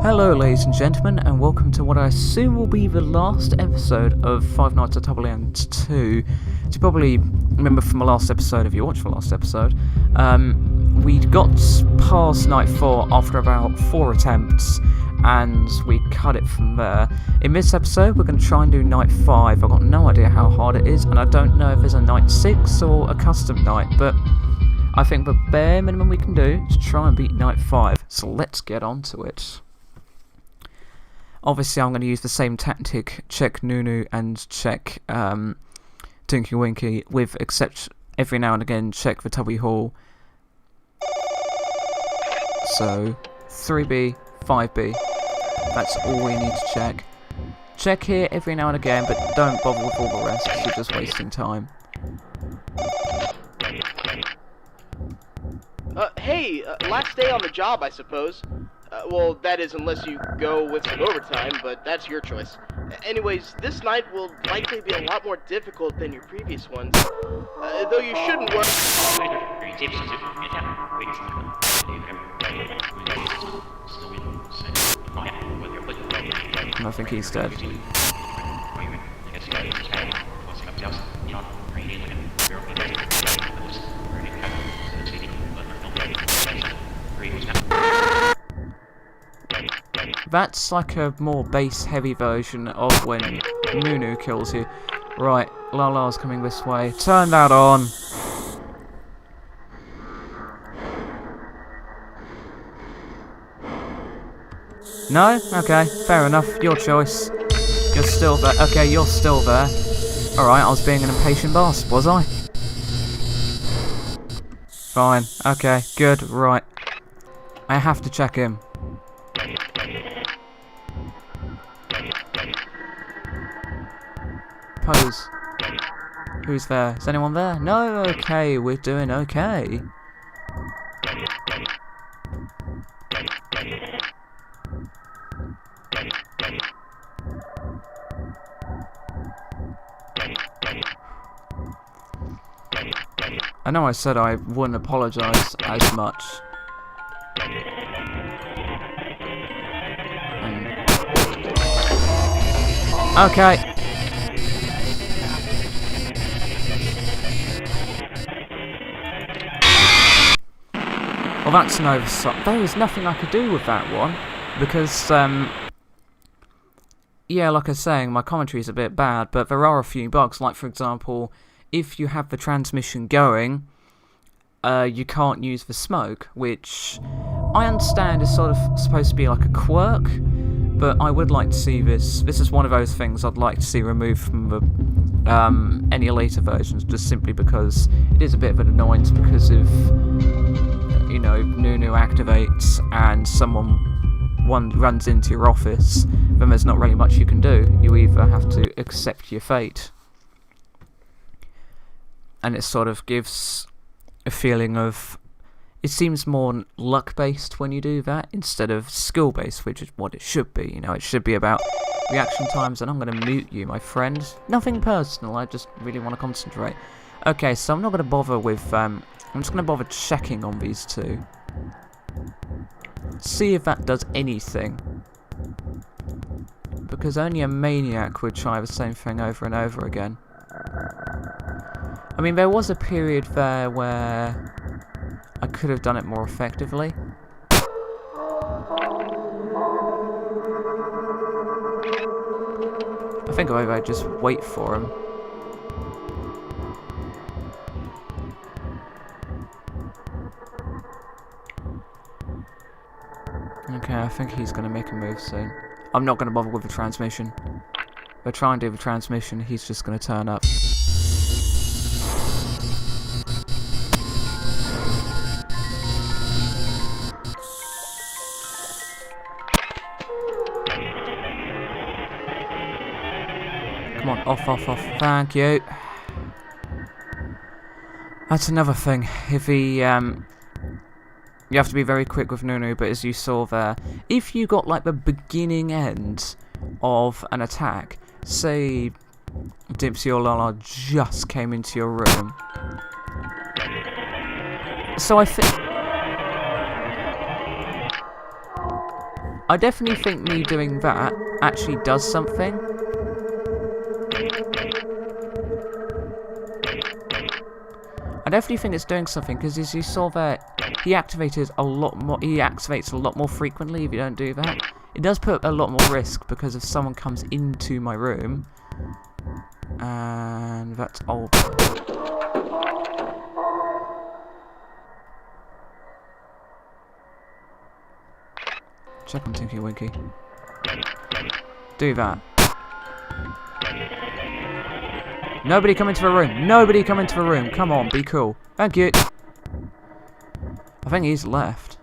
Hello ladies and gentlemen, and welcome to what I assume will be the last episode of Five Nights at Tubbyland 2. As you probably remember from the last episode, if you watched the last episode, we got past night 4 after about 4 attempts, and we cut it from there. In this episode, we're going to try and do night 5. I've got no idea how hard it is, and I don't know if there's a night 6 or a custom night, but I think the bare minimum we can do is try and beat night 5. So let's get on to it. Obviously, I'm going to use the same tactic, check Nunu and check Tinky Winky, with except every now and again check the Tubby Hall. So, 3B, 5B, that's all we need to check. Check here every now and again, but don't bother with all the rest, because you're just wasting time. Hey, last day on the job, I suppose. Well, that is unless you go with some overtime, but that's your choice. Anyways, this night will likely be a lot more difficult than your previous ones. Though you shouldn't worry. I think he's dead. That's like a more base-heavy version of when Nunu kills you. Right, Lala's coming this way. Turn that on! No? Okay, fair enough. Your choice. You're still there. Okay, you're still there. Alright, I was being an impatient boss, was I? Fine. Okay, good. Right. I have to check him. Pose. Who's there? Is anyone there? No? Okay, we're doing okay. I know I said I wouldn't apologise as much. Okay. Well, that's an oversight. There was nothing I could do with that one, because, yeah, like I was saying, my commentary is a bit bad, but there are a few bugs. Like, for example, if you have the transmission going, you can't use the smoke, which I understand is sort of supposed to be like a quirk, but I would like to see this. This is one of those things I'd like to see removed from the any later versions, just simply because it is a bit of an annoyance, because if, you know, Nunu activates and one runs into your office, then there's not really much you can do. You either have to accept your fate. And it sort of gives a feeling of, it seems more luck-based when you do that, instead of skill-based, which is what it should be. You know, it should be about reaction times, and I'm going to mute you, my friend. Nothing personal, I just really want to concentrate. Okay, so I'm not going to bother with, I'm just going to bother checking on these two. See if that does anything. Because only a maniac would try the same thing over and over again. I mean, there was a period there where I could have done it more effectively. I think maybe I'd just wait for him. Okay, I think he's going to make a move soon. I'm not going to bother with the transmission. If I try and do the transmission, he's just going to turn up. Come on, off, off, off. Thank you. That's another thing. If he, you have to be very quick with Nunu, but as you saw there, if you got like the beginning end of an attack, say Dipsy or Lala just came into your room. So I think I definitely think me doing that actually does something. I definitely think it's doing something, because as you saw there, he activates a lot more frequently if you don't do that. It does put a lot more risk, because if someone comes into my room, and that's old. Check on Tinky Winky. Do that. Nobody come into the room. Nobody come into the room. Come on, be cool. Thank you. I think he's left.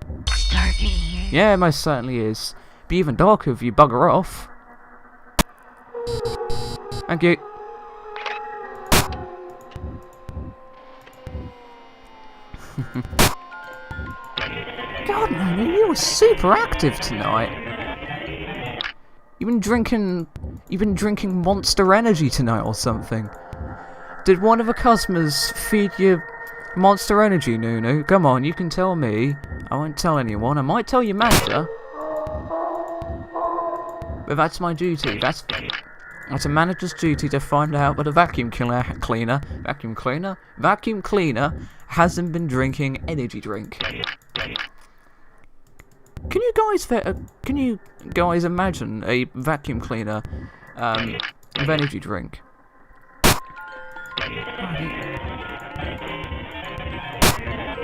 Dark in here. Yeah, it most certainly is. Be even darker if you bugger off. Thank you. God, man, you were super active tonight. You've been drinking Monster Energy tonight or something. Did one of the customers feed you Monster Energy, Nunu? Come on, you can tell me. I won't tell anyone. I might tell your manager. But that's my duty. That's a manager's duty to find out that a vacuum cleaner hasn't been drinking energy drink. Can you guys imagine a vacuum cleaner with energy drink?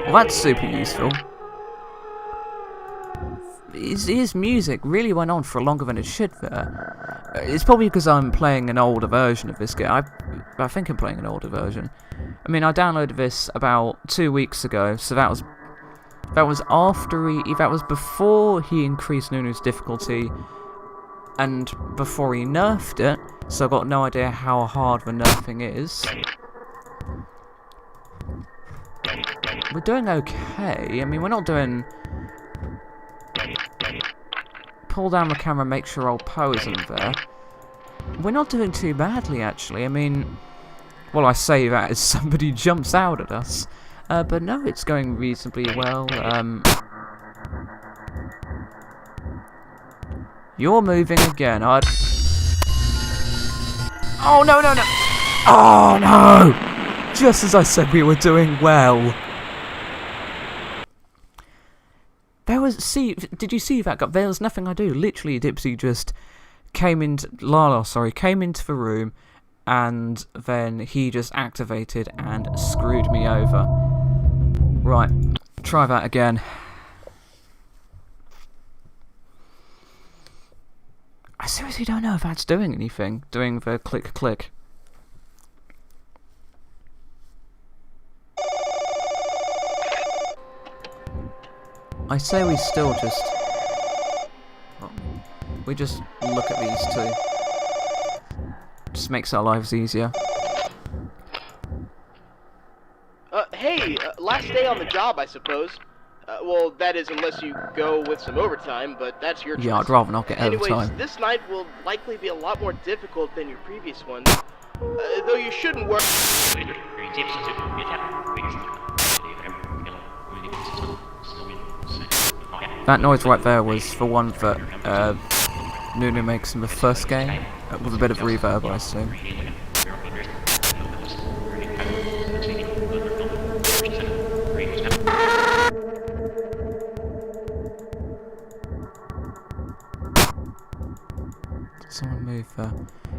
Well, that's super useful. His music really went on for longer than it should there. It's probably because I'm playing an older version of this game. I think I'm playing an older version. I mean, I downloaded this about 2 weeks ago, so that was before he increased Nunu's difficulty and before he nerfed it, so I've got no idea how hard the nerfing is. We're doing okay. I mean, we're not doing... Pull down the camera, make sure I'll pose in there. We're not doing too badly, actually. I mean, well, I say that as somebody jumps out at us. But no, it's going reasonably well. You're moving again. Oh, no, no, no. Oh, no. Just as I said we were doing well. Did you see that? There was nothing I do. Literally, Dipsy just came into the room, and then he just activated and screwed me over. Right, try that again. I seriously don't know if that's doing anything. Doing the click click. I say we still just... We just look at these two. Just makes our lives easier. Hey, last day on the job, I suppose. Well, that is unless you go with some overtime, but that's your choice. Yeah, I'd rather not get Anyways, overtime. this night will likely be a lot more difficult than your previous ones. Though you shouldn't worry. That noise right there was the one that Nunu makes in the first game, with a bit of reverb, I assume. Did someone move there?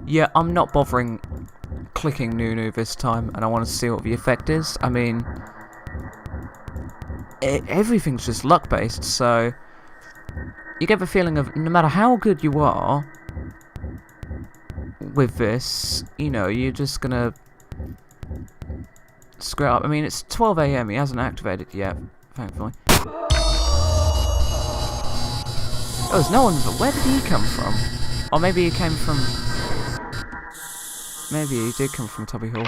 Yeah, I'm not bothering clicking Nunu this time, and I want to see what the effect is. I mean... everything's just luck-based, so you get the feeling of no matter how good you are with this, you know, you're just gonna screw it up. I mean, it's 12 AM, he hasn't activated yet, thankfully. Oh, there's no one, but where did he come from? Or maybe he came from... Maybe he did come from Tubby Hall.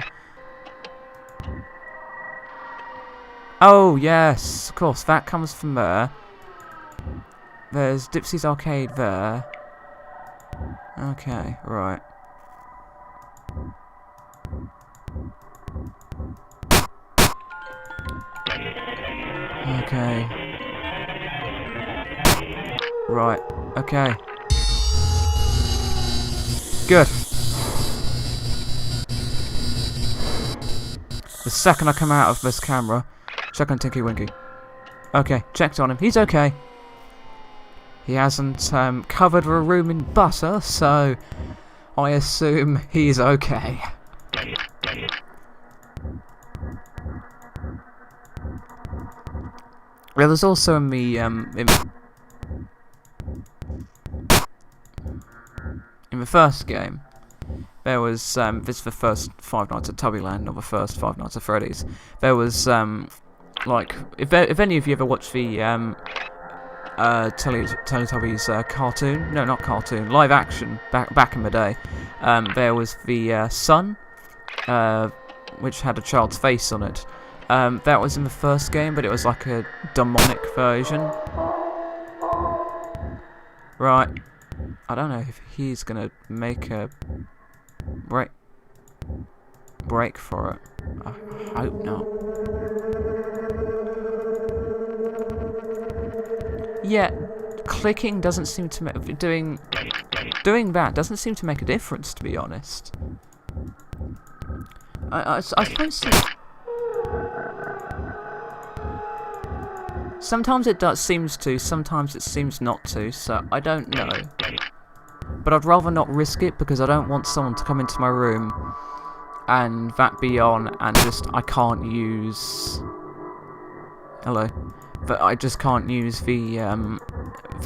Oh, yes, of course, that comes from there. There's Dipsy's Arcade there. Okay, right. Okay. Right, Okay. Good. The second I come out of this camera, check on Tinky Winky. Okay, checked on him. He's okay. He hasn't covered a room in butter, so I assume he's okay. Well, there's also in the first game, there was this is the first Five Nights at Tubbyland, not the first Five Nights at Freddy's. There was like if any of you ever watched the Teletubbies cartoon, no, not cartoon, live action back in the day, there was the sun, which had a child's face on it. That was in the first game, but it was like a demonic version. Right. I don't know if he's gonna make a break for it. I hope not. Yeah, clicking doesn't seem to make doing that doesn't seem to make a difference, to be honest. I suppose sometimes it seems to, sometimes it seems not to, so I don't know. But I'd rather not risk it, because I don't want someone to come into my room and that be on and just I can't use... Hello. But I just can't use the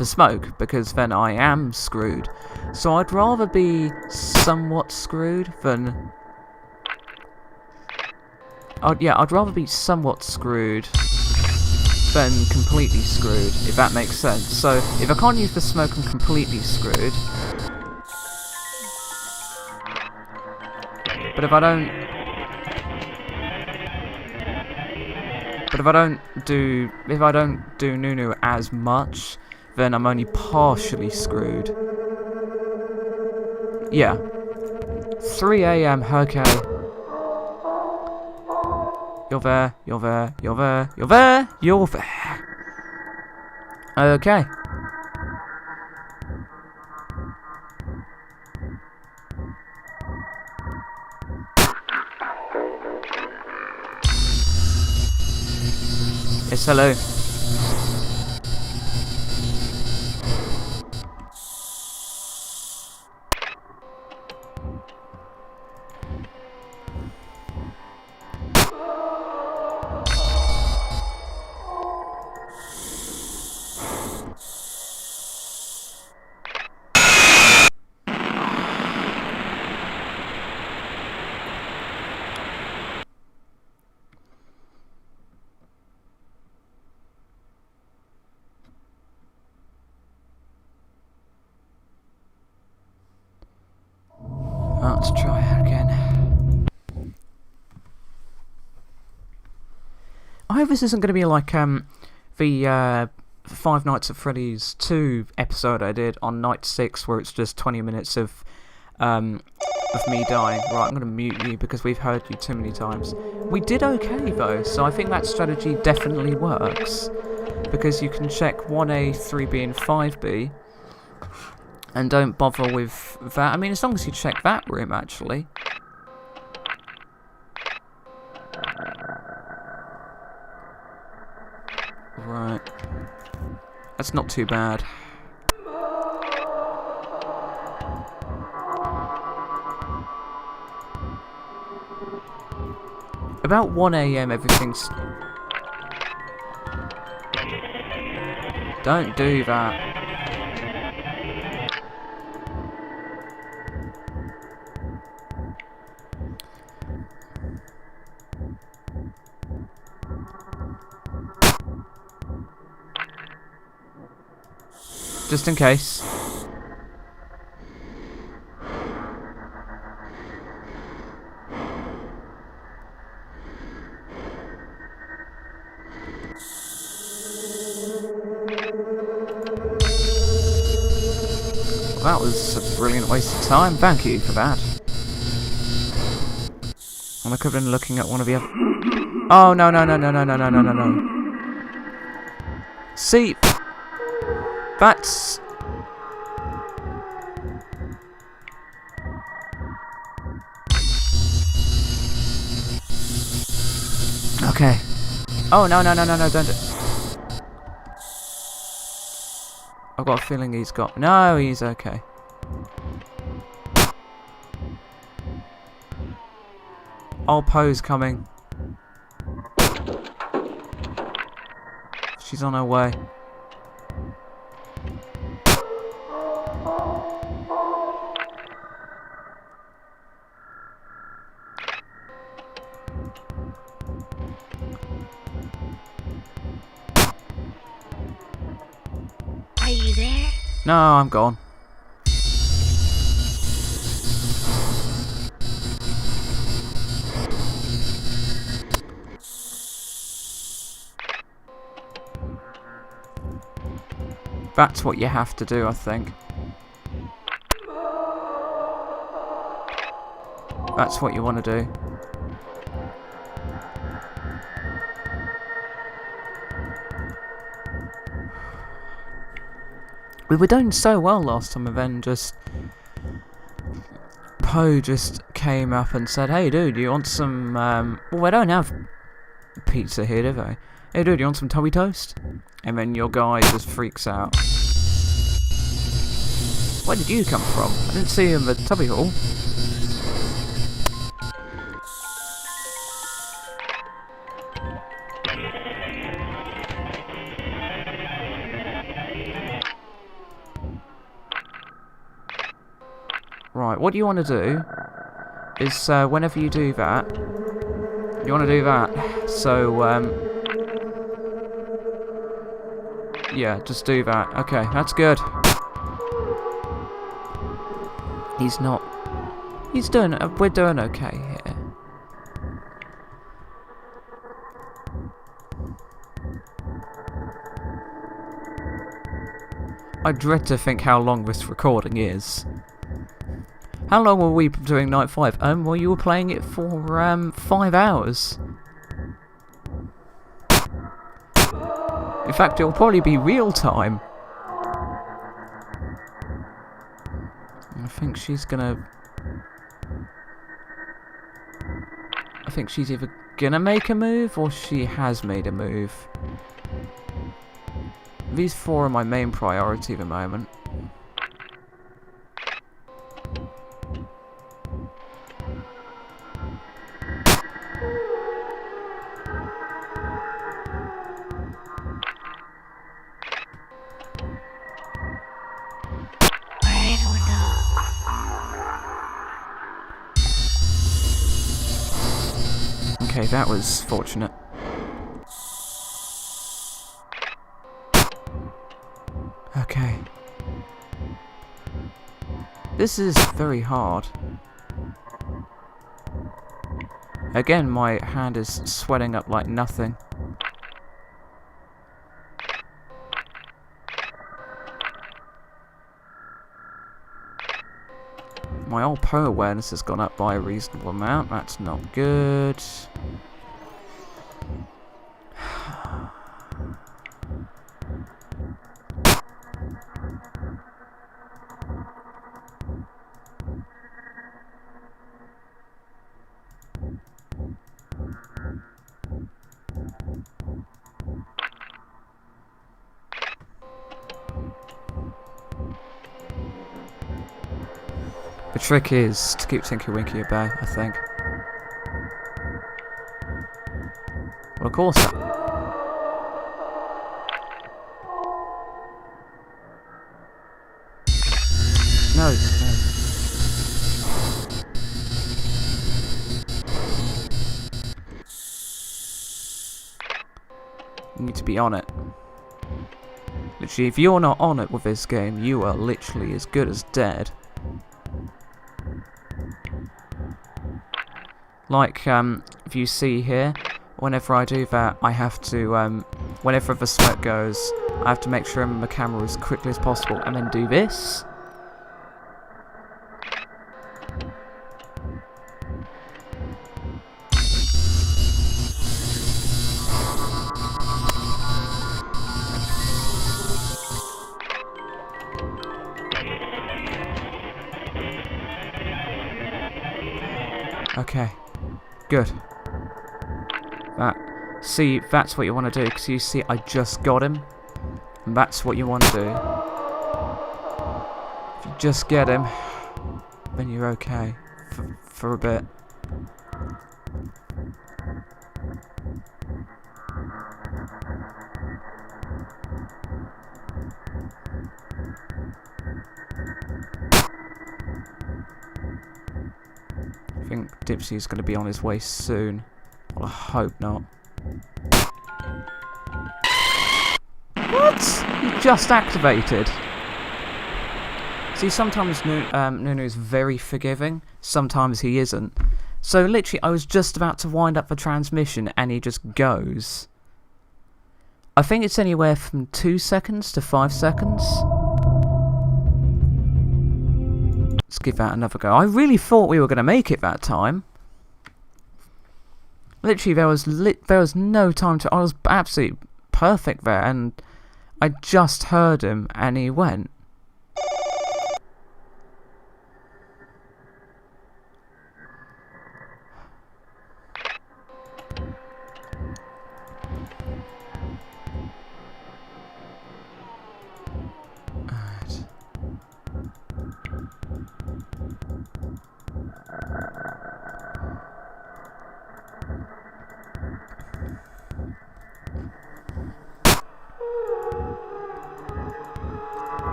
smoke, because then I am screwed. So I'd rather be somewhat screwed than... I'd rather be somewhat screwed than completely screwed, if that makes sense. So, if I can't use the smoke, I'm completely screwed. But if I don't do Nunu as much, then I'm only partially screwed. Yeah. 3 AM, okay. You're there, you're there, you're there, you're there, you're there. Okay. Yes, hello. Let's try it again. I hope this isn't going to be like the Five Nights at Freddy's 2 episode I did on night 6, where it's just 20 minutes of me dying. Right, I'm going to mute you because we've heard you too many times. We did okay though, so I think that strategy definitely works, because you can check 1A, 3B and 5B. And don't bother with that. I mean, as long as you check that room, actually. Right. That's not too bad. About 1 AM, everything's... Don't do that. Just in case. Well, that was a brilliant waste of time. Thank you for that. And I could have been looking at one of the other... Oh, no, no, no, no, no, no, no, no, no, no. See... That's... Okay. Oh, no, no, no, no, no, don't do... I've got a feeling he's got... No, he's okay. Oh, Poe's coming. She's on her way. Are you there? No, I'm gone. That's what you have to do, I think. That's what you want to do. We were doing so well last time, and then just... Poe just came up and said, "Hey dude, you want some, well, I don't have pizza here, do they? Hey dude, you want some Tubby toast?" And then your guy just freaks out. Where did you come from? I didn't see you in the Tubby Hall. Right, what you want to do is, whenever you do that, you want to do that. So, yeah, just do that. Okay, that's good. He's not... He's doing... we're doing okay here. I dread to think how long this recording is. How long were we doing Night 5? Well, you were playing it for, 5 hours. In fact, it'll probably be real time. I think she's gonna... I think she's either gonna make a move, or she has made a move. These 4 are my main priority at the moment. Okay, that was fortunate. Okay. This is very hard. Again, my hand is sweating up like nothing. My old Poe awareness has gone up by a reasonable amount. That's not good. The trick is to keep Tinky Winky at bay, I think. Well, of course. No, no. You need to be on it. Literally, if you're not on it with this game, you are literally as good as dead. Like, if you see here, whenever I do that, I have to, whenever the smoke goes, I have to make sure I'm in the camera as quickly as possible, and then do this. Okay. Good. That See, that's what you want to do, because you see I just got him. And that's what you want to do. If you just get him, then you're okay for a bit. I think Dipsy's going to be on his way soon. Well, I hope not. What? He just activated. See, sometimes Nunu's very forgiving, sometimes he isn't. So literally, I was just about to wind up the transmission and he just goes. I think it's anywhere from 2 seconds to 5 seconds. Let's give that another go. I really thought we were going to make it that time. Literally, there was no time to... I was absolutely perfect there, and I just heard him, and he went.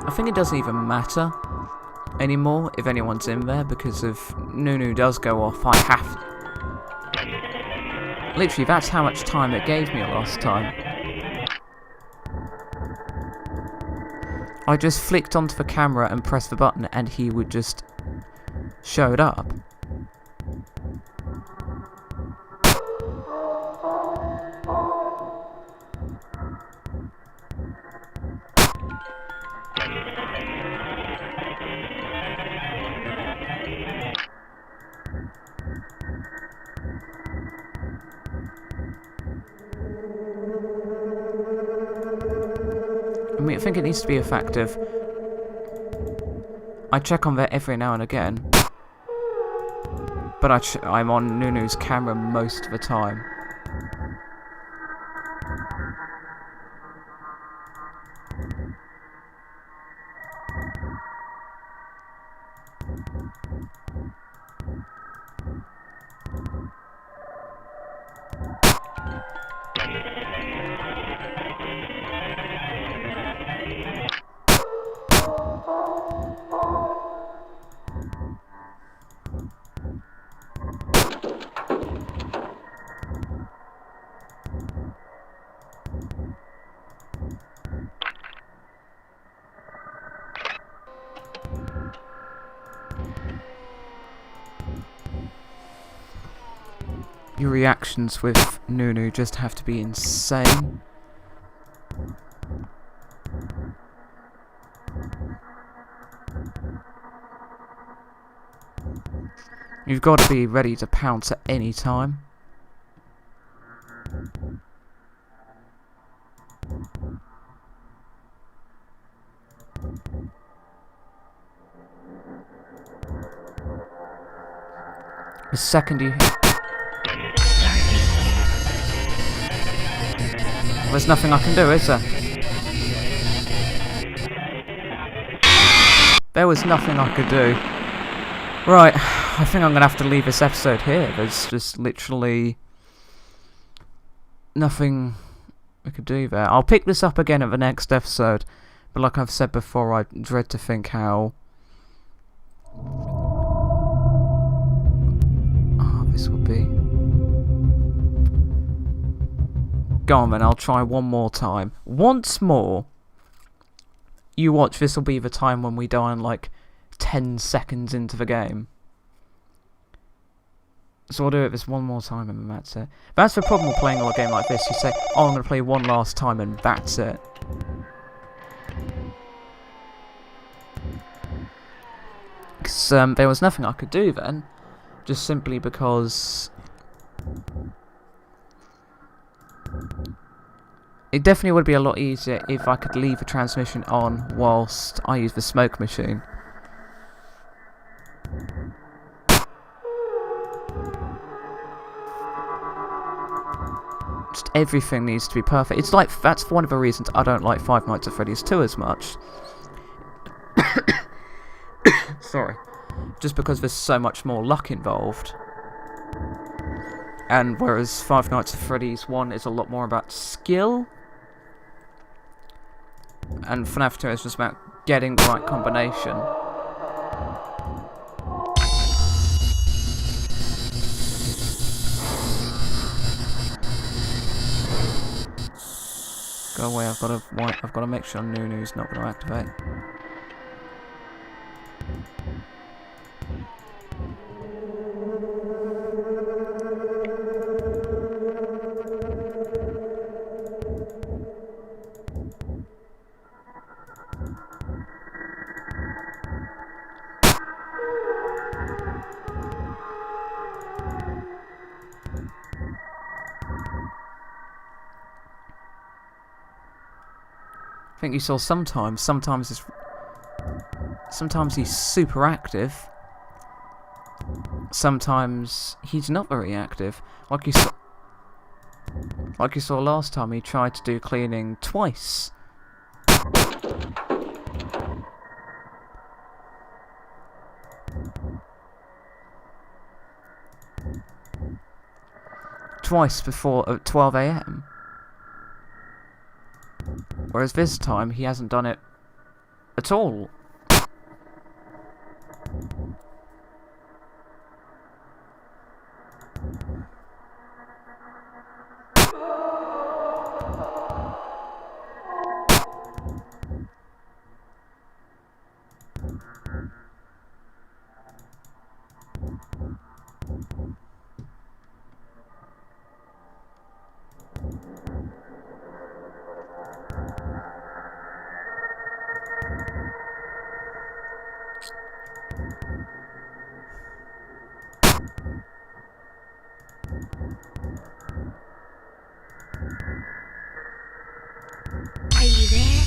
I think it doesn't even matter anymore if anyone's in there, because if Nunu does go off, I have to. Literally, that's how much time it gave me last time. I just flicked onto the camera and pressed the button and he would just showed up. I think it needs to be effective. I check on there every now and again, but I'm on Nunu's camera most of the time. Your reactions with Nunu just have to be insane. You've got to be ready to pounce at any time. The second you... There's nothing I can do, is there? There was nothing I could do. Right, I think I'm going to have to leave this episode here. There's just literally nothing we could do there. I'll pick this up again at the next episode, but like I've said before, I dread to think how... this would be... Go on then, I'll try one more time. Once more, you watch, this will be the time when we die in like 10 seconds into the game. So I'll do it this one more time and then that's it. That's the problem with playing a game like this. You say, oh, I'm going to play one last time and that's it. Because there was nothing I could do then. Just simply because... It definitely would be a lot easier if I could leave the transmission on whilst I use the smoke machine. Just everything needs to be perfect. It's like, that's one of the reasons I don't like Five Nights at Freddy's 2 as much. Sorry. Just because there's so much more luck involved. And whereas Five Nights at Freddy's 1 is a lot more about skill, and FNAF 2 is just about getting the right combination. Go away, I've got to make sure Nunu's not going to activate. I think you saw sometimes he's super active, sometimes he's not very active. Like you saw last time, he tried to do cleaning twice. Twice before 12 AM. Whereas this time, he hasn't done it at all. Are you there?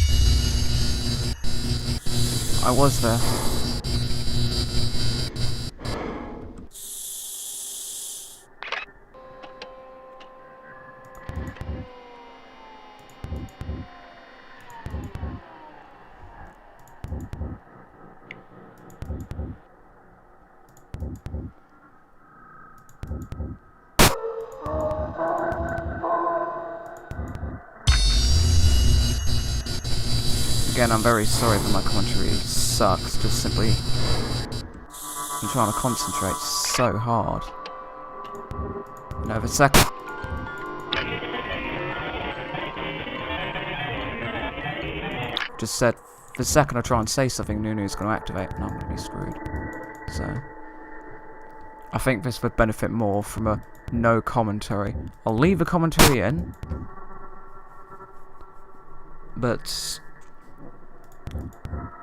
I was there. Again, I'm very sorry that my commentary sucks, just simply I'm trying to concentrate so hard. No, the second... Just said, the second I try and say something, Nunu's going to activate and I'm going to be screwed. So, I think this would benefit more from a no commentary. I'll leave the commentary in, but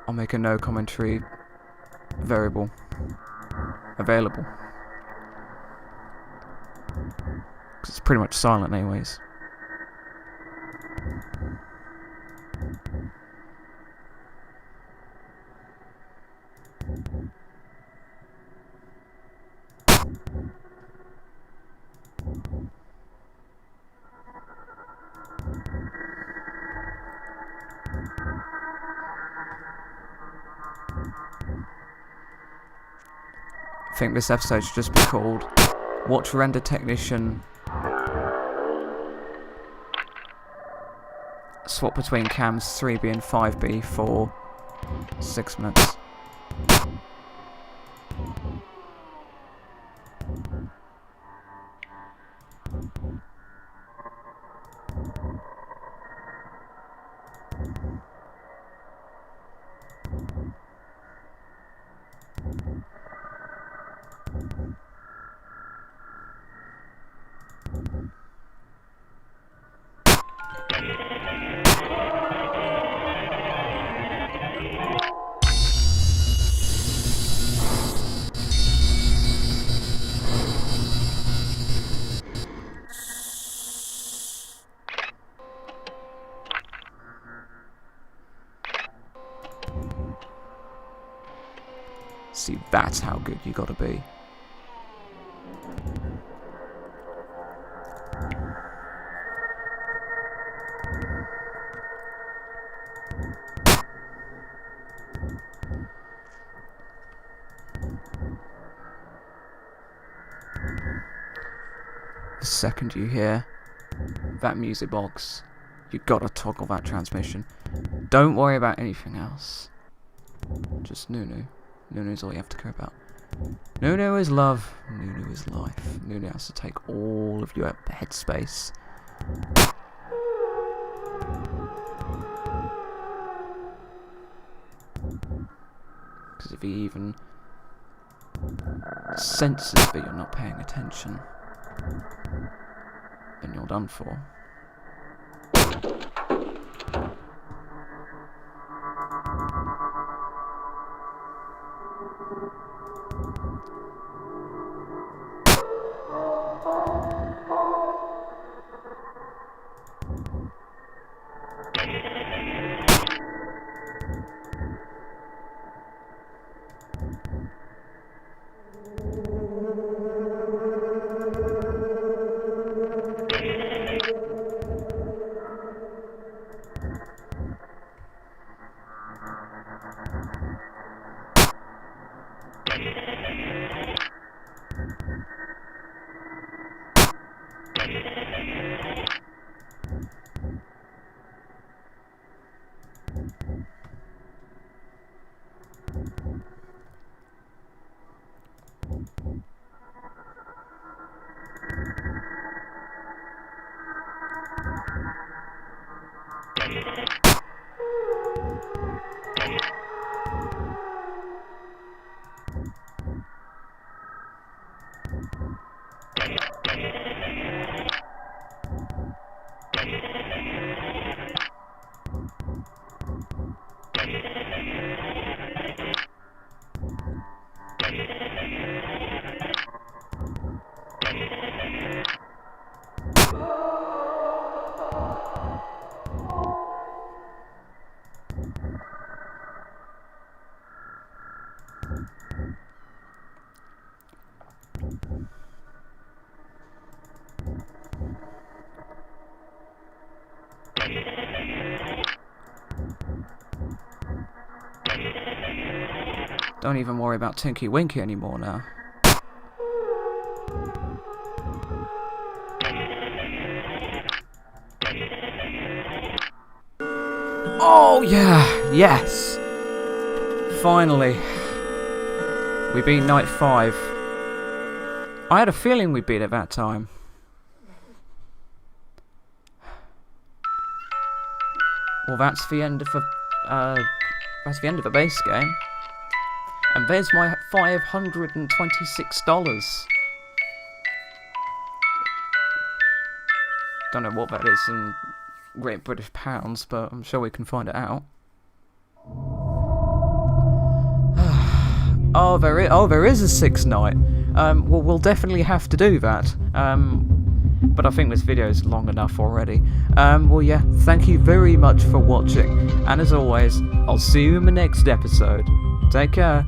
I'll make a no commentary variable available, because it's pretty much silent anyways. I think this episode should just be called Watch Render Technician Swap between cams 3B and 5B for 6 minutes. See, that's how good you gotta be. second you hear that music box, you gotta toggle that transmission. Don't worry about anything else. Just Nunu. Nunu's all you have to care about. Nunu is love. Nunu is life. Nunu has to take all of your headspace. Because if he even senses that you're not paying attention, then you're done for. Don't even worry about Tinky Winky anymore now. Oh yeah, yes! Finally. We beat night 5. I had a feeling we'd beat it that time. Well, that's the end of the base game. And there's my $526. Don't know what that is in Great British pounds, but I'm sure we can find it out. Oh, there is a 6th night. Well, we'll definitely have to do that. But I think this video is long enough already. Well, yeah, thank you very much for watching. And as always, I'll see you in the next episode. Take care.